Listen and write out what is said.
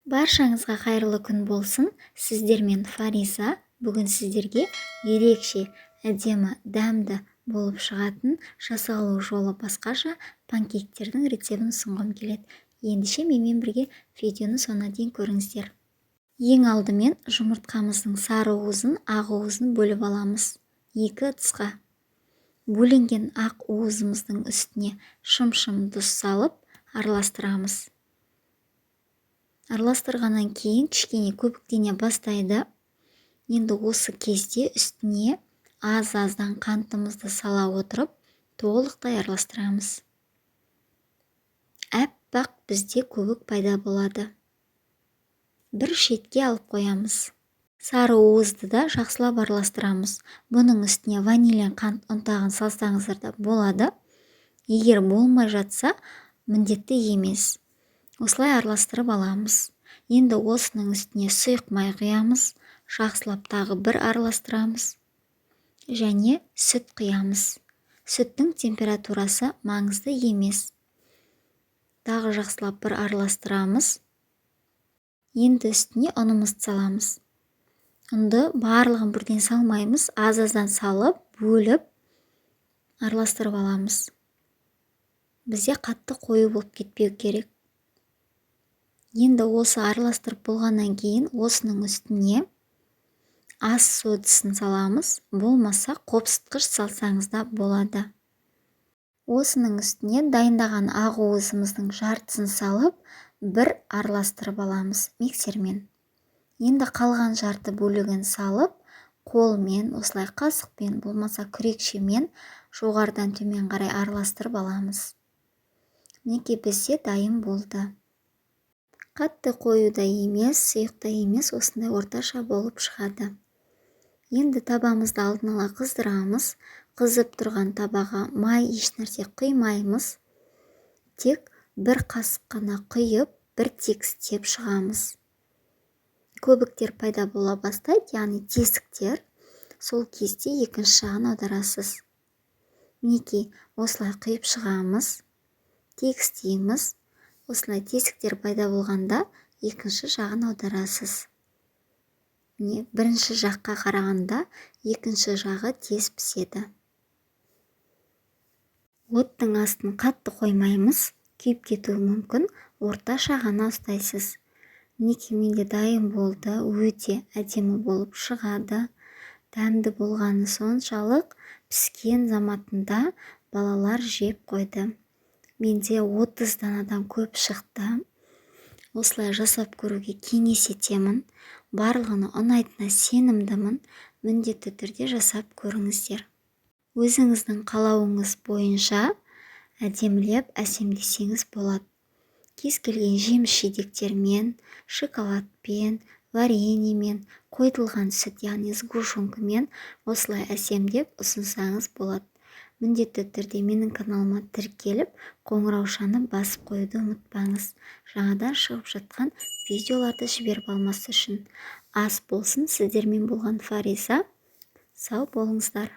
Баршаңызға қайырлы күн болсын. Сіздермен Фариза. Бүгін сіздерге ерекше, әдемі, дәмді болып шығатын жасалу жолы басқаша панкектердің рецебін ұсынғым келеді. Ендеше менімен бірге видеоны соңына дейін көріңіздер. Ең алдымен жұмыртқамыздың сары уызын, ақ уызын бөліп аламыз. 2 ыдысқа. Бөленген ақ уызымыздың үстіне шым-шым тұз салып араластырамыз. Араластырғаннан кейін кішкене көбіктене бастайды. Енді осы кезде үстіне аз-аздан қантымызды сала отырып, толықтай араластырамыз. Әппақ бізде көбік пайда болады. Бір шетке алып қоямыз. Сары уызды да жақсылап араластырамыз. Бұның үстіне ванилия қант ұнтағын салсаңыздар да болады. Егер болмай жатса, міндетті емес. Осылай араластырып аламыз. Енді осының үстіне сұйық май құямыз, жақсылап тағы бір араластырамыз. Және сүт құямыз. Сүттің температурасы маңызды емес. Тағы жақсылап бір араластырамыз. Енді үстіне ұнымызды саламыз. Ұнды барлығын бірден салмаймыз, аз-аздан салып, бөліп араластырып аламыз. Бізде қатты қою болып кетпеу керек. Енді осы араластырып болғаннан кейін осының үстіне ас содасын саламыз, болмаса қопсытқыш салсаңыз да болады. Осының үстіне дайындаған ақ уызымыздың жартысын салып, бір араластырып аламыз миксермен. Енді қалған жарты бөлігін салып, қолмен, осылай қасықпен, болмаса күрекшемен жоғарыдан төмен қарай араластырып аламыз. Мінекей бізде дайын болды. Қатты қою да емес, сұйық та емес, осындай орташа болып шығады. Енді табамызды алдын ала қыздырамыз. Қызып тұрған табаға май ешнәрсе құймаймыз. Тек бір қасық қана құйып, бір тегістеп шығамыз. Көбіктер пайда бола бастайды, яғни тесіктер. Сол кезде екінші жағын аударасыз. Мінекей, осылай құйып шығамыз. Тегістейміз. Осылай тесіктер пайда болғанда екінші жағын аударасыз. Бірінші жаққа қарағанда екінші жағы тез піседі. Оттың астын қатты қоймаймыз, күйіп кетуі мүмкін, орташа ғана ұстайсыз. Мінекей менде дайын болды, өте әдемі болып шығады. Дәмді болғаны соншалық піскен заматында балалар жеп қойды. Менде 30 данадан көп шықты. Осылай жасап көруге кеңес етемін. Барлығына ұнайтынына сенімдімін. Міндетті түрде жасап көріңіздер. Өзіңіздің қалауыңыз бойынша әдемілеп әсемдесеңіз болады. Кез келген жеміс-жидектермен, шоколадпен, вареньемен, қойытылған сүт, яғни сгущенкамен осылай әсемдеп ұсынсаңыз болады. Міндетті түрде менің каналыма тіркеліп, қоңыраушаны басып қоюды ұмытпаңыз. Жаңадан шығып жатқан видеоларды жіберіп алмас үшін. Ас болсын, сіздермен болған Фариза. Сау болыңыздар.